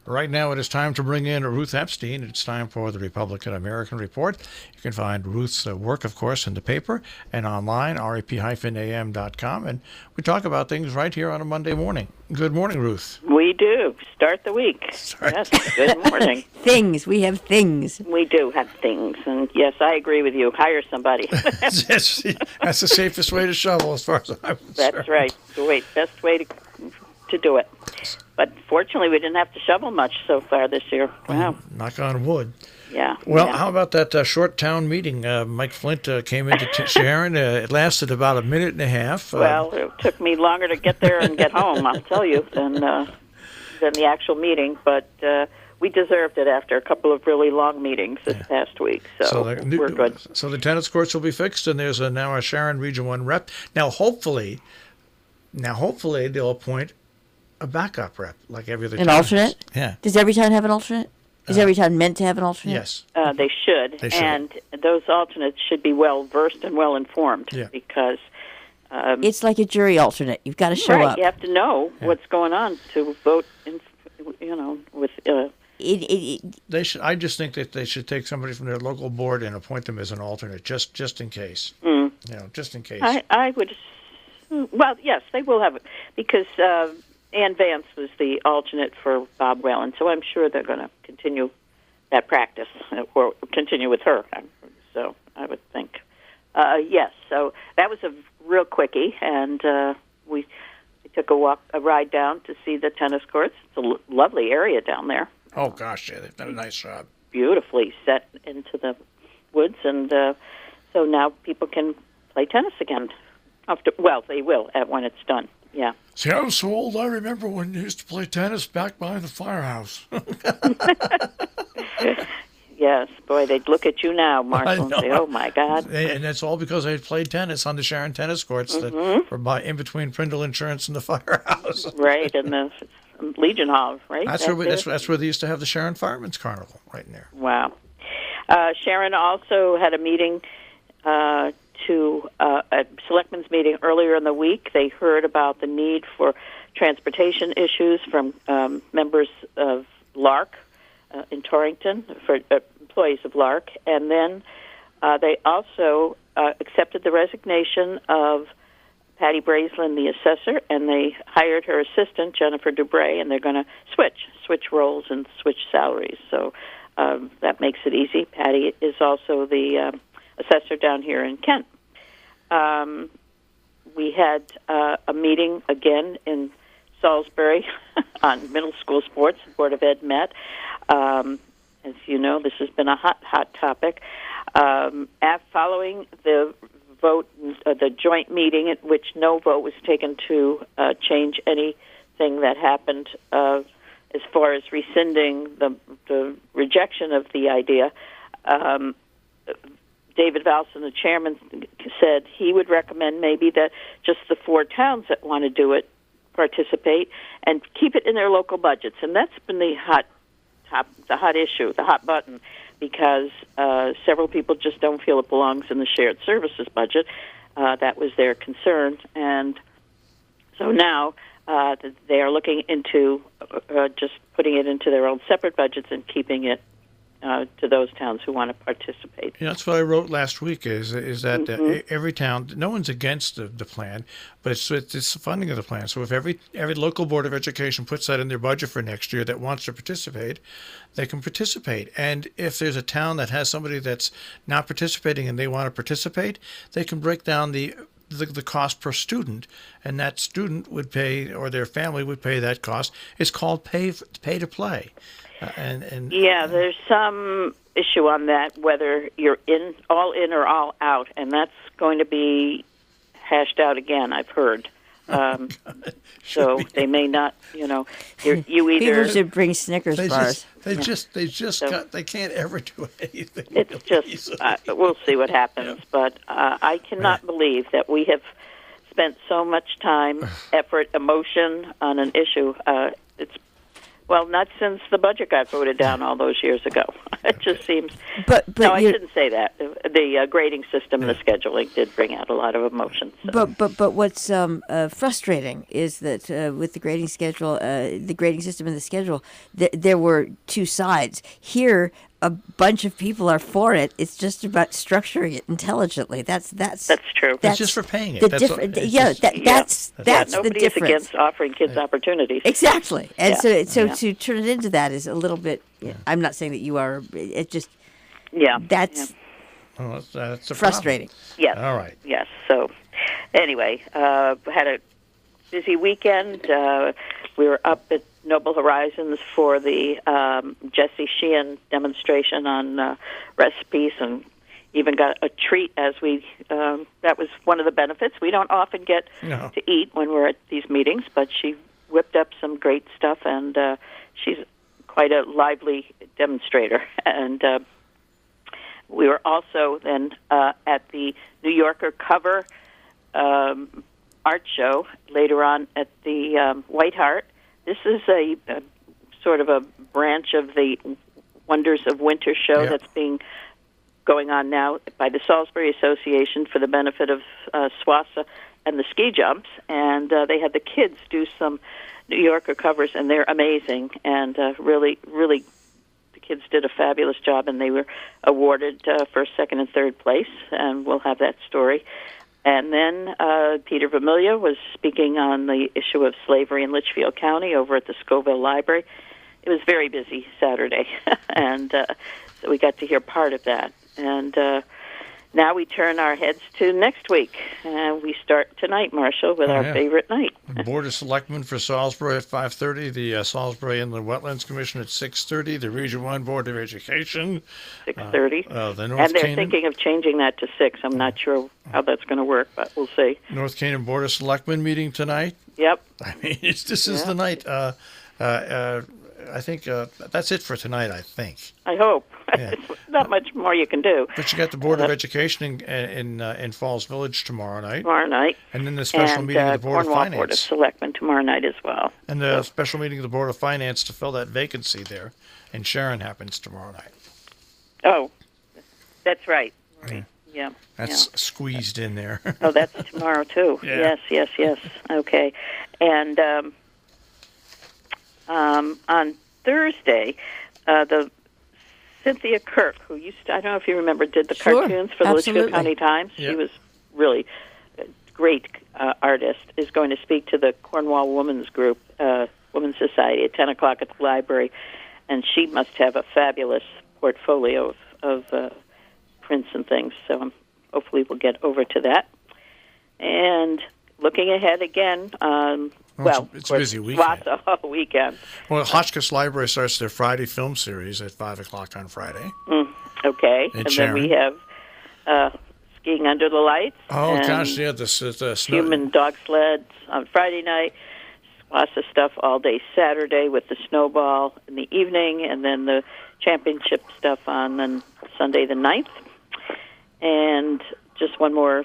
Right now it is time to bring in Ruth Epstein. It's time for the Republican-American Report. You can find Ruth's work, of course, in the paper and online, rep-am.com. And we talk about things right here on a Monday morning. Good morning, Ruth. We do. Start the week. Yes, good morning. Things. We have things. We do have things. And yes, I agree with you. Hire somebody. That's the safest way to shovel as far as I'm concerned. That's right. The best way to do it. But fortunately, we didn't have to shovel much so far this year. Wow. Knock on wood. Yeah. Well, how about that short town meeting? Mike Flint came into Sharon. It lasted about a minute and a half. Well, it took me longer to get there and get home, I'll tell you, than the actual meeting. But we deserved it after a couple of really long meetings this past week. So we're good. So the tennis courts will be fixed, and there's now a Sharon Region 1 rep. Now, hopefully they'll appoint a backup rep, like every other town. An alternate? Yeah. Does every town have an alternate? Is every town meant to have an alternate? Yes. They should. And those alternates should be well-versed and well-informed because... it's like a jury alternate. You've got to show up. You have to know what's going on to vote, with... They should. I just think that they should take somebody from their local board and appoint them as an alternate, just in case. Just in case. I would... Well, yes, they will have it, because... Ann Vance was the alternate for Bob Whalen, so I'm sure they're going to continue that practice, or continue with her. So I would think. Yes, so that was a real quickie, and we took a ride down to see the tennis courts. It's a lovely area down there. Oh, gosh, yeah, they've done a nice job. Beautifully set into the woods, and so now people can play tennis again. They will when it's done. Yeah. See, I was so old, I remember when you used to play tennis back behind the firehouse. Yes, boy, they'd look at you now, Marshall, and say, oh, my God. And that's all because I played tennis on the Sharon tennis courts that were in between Prindle Insurance and the firehouse. Right, and the Legion Hall, right? That's where they used to have the Sharon Firemen's Carnival, right in there. Wow. Sharon also had a meeting a selectmen's meeting earlier in the week. They heard about the need for transportation issues from members of LARC in Torrington, for employees of LARC, and then they also accepted the resignation of Patty Brazelin, the assessor, and they hired her assistant, Jennifer Dubray, and they're going to switch roles and switch salaries. So that makes it easy. Patty is also the assessor down here in Kent. We had a meeting again in Salisbury on middle school sports. The Board of Ed met. As you know, this has been a hot topic. Following the vote, the joint meeting at which no vote was taken to change anything that happened as far as rescinding the rejection of the idea, David Valson, the chairman, said he would recommend maybe that just the 4 towns that want to do it participate and keep it in their local budgets. And that's been the hot issue, the hot button, because several people just don't feel it belongs in the shared services budget. That was their concern. And so now they are looking into just putting it into their own separate budgets and keeping it to those towns who want to participate. Yeah, that's what I wrote last week. Is that every town, no one's against the plan, but it's the funding of the plan. So if every local board of education puts that in their budget for next year that wants to participate, they can participate. And if there's a town that has somebody that's not participating and they want to participate, they can break down the cost per student, and that student would pay, or their family would pay that cost. It's called pay to play. There's some issue on that, whether you're all in or all out, and that's going to be hashed out again, I've heard. So they may not, you either... People should bring Snickers bars. They can't ever do anything. It's just, we'll see what happens, but I cannot believe that we have spent so much time, effort, emotion on an issue. It's Well, not since the budget got voted down all those years ago. It just seems. But no, I shouldn't say that. The grading system and the scheduling did bring out a lot of emotions. So. But what's frustrating is that with the grading schedule, the grading system and the schedule, there were two sides. Here, a bunch of people are for it. It's just about structuring it intelligently. That's true. That's just for paying it. That's the nobody difference. is against offering kids opportunities. Exactly, and Yeah. so to turn it into that is a little bit. I'm not saying that you are. It just. Yeah. That's. Well, that's a frustrating. Problem. Yes. All right. Yes. So, anyway, had a busy weekend. We were up at Noble Horizons for the Jesse Sheehan demonstration on recipes, and even got a treat as we. That was one of the benefits. We don't often get to eat when we're at these meetings, but she whipped up some great stuff, and she's quite a lively demonstrator. And we were also then at the New Yorker cover art show later on at the White Hart. This is a sort of a branch of the Wonders of Winter show that's going on now by the Salisbury Association for the benefit of SWASA and the ski jumps. And they had the kids do some New Yorker covers, and they're amazing. And really, the kids did a fabulous job, and they were awarded first, second, and third place. And we'll have that story. And then Peter Vermilia was speaking on the issue of slavery in Litchfield County over at the Scoville Library. It was very busy Saturday, and so we got to hear part of that. And now we turn our heads to next week. We start tonight, Marshall, with our favorite night. Board of Selectmen for Salisbury at 5:30, the Salisbury Inland Wetlands Commission at 6:30, the Region 1 Board of Education. 6:30. The North and they're Canaan, thinking of changing that to 6. I'm not sure how that's going to work, but we'll see. North Canaan Board of Selectmen meeting tonight. Yep. I mean, this is the night. I think that's it for tonight, I think. I hope. Yeah. There's not much more you can do. But you got the Board of Education in Falls Village tomorrow night. And then the special meeting of the Board Cornwall of Finance. Board of Selectmen tomorrow night as well. And the special meeting of the Board of Finance to fill that vacancy there in Sharon happens tomorrow night. Oh, that's right. Yeah. That's squeezed in there. Oh, that's tomorrow, too. Yeah. Yes. Okay. And on Thursday, the Cynthia Kirk, who used to, I don't know if you remember, did the cartoons for the Litchfield County Times. Yep. She was really a great artist, is going to speak to the Cornwall Women's Group, Women's Society, at 10 o'clock at the library. And she must have a fabulous portfolio of prints and things. So hopefully we'll get over to that. And looking ahead again, it's a busy weekend. Swasa weekend. Well, Hotchkiss Library starts their Friday film series at 5 o'clock on Friday. Okay. In and Sharon. Then we have Skiing Under the Lights. Oh, and gosh, yeah. The snow. Human Dog Sleds on Friday night. Swasa stuff all day Saturday with the snowball in the evening, and then the championship stuff on Sunday the 9th. And just one more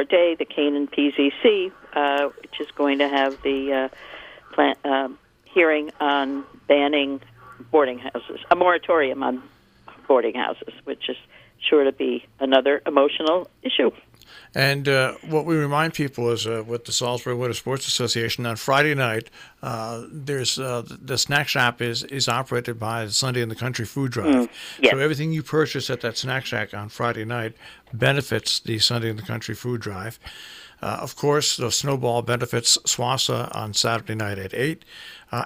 day, the Canaan PZC, which is going to have the hearing on banning boarding houses, a moratorium on boarding houses, which is sure to be another emotional issue. And what we remind people is with the Salisbury Winter Sports Association on Friday night, there's the snack shop is operated by the Sunday in the Country Food Drive. Yes. So everything you purchase at that snack shack on Friday night benefits the Sunday in the Country Food Drive. Of course, the Snowball benefits SWASA on Saturday night at 8.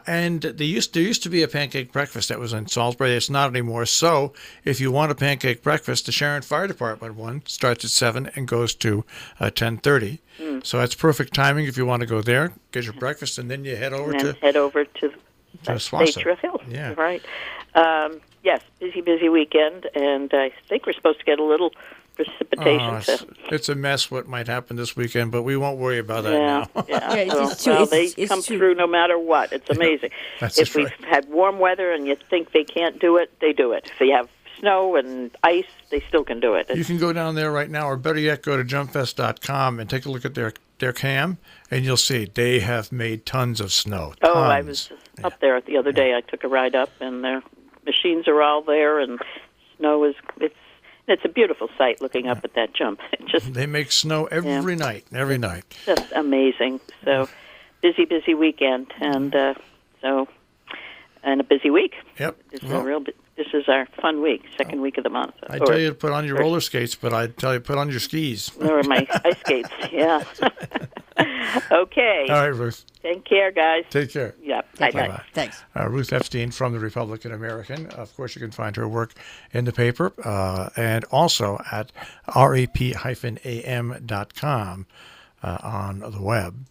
And there used to be a pancake breakfast that was in Salisbury. It's not anymore. So if you want a pancake breakfast, the Sharon Fire Department one starts at 7 and goes to 10:30. So that's perfect timing if you want to go there, get your breakfast, and then you head over to SWASA Hill. Yeah. Right. Yes, busy weekend, and I think we're supposed to get a little precipitation. It's a mess what might happen this weekend, but we won't worry about that now. They come through no matter what. It's amazing. If we've had warm weather and you think they can't do it, they do it. If they have snow and ice, they still can do it. You can go down there right now, or better yet, go to jumpfest.com and take a look at their their cam, and you'll see they have made tons of snow. Oh, Tons. I was up there the other day. I took a ride up, and their machines are all there, and snow is it's a beautiful sight looking up at that jump. They make snow every night, every night. Just amazing. So busy weekend, and a busy week. Yep. This is our fun week, second week of the month. I tell you to put on your roller skates, but I tell you to put on your skis. Or my ice skates, yeah. Okay. All right, Ruth. Take care, guys. Take care. Yeah. Bye-bye. Thanks. Ruth Epstein from the Republican-American. Of course, you can find her work in the paper and also at rap-am.com on the web.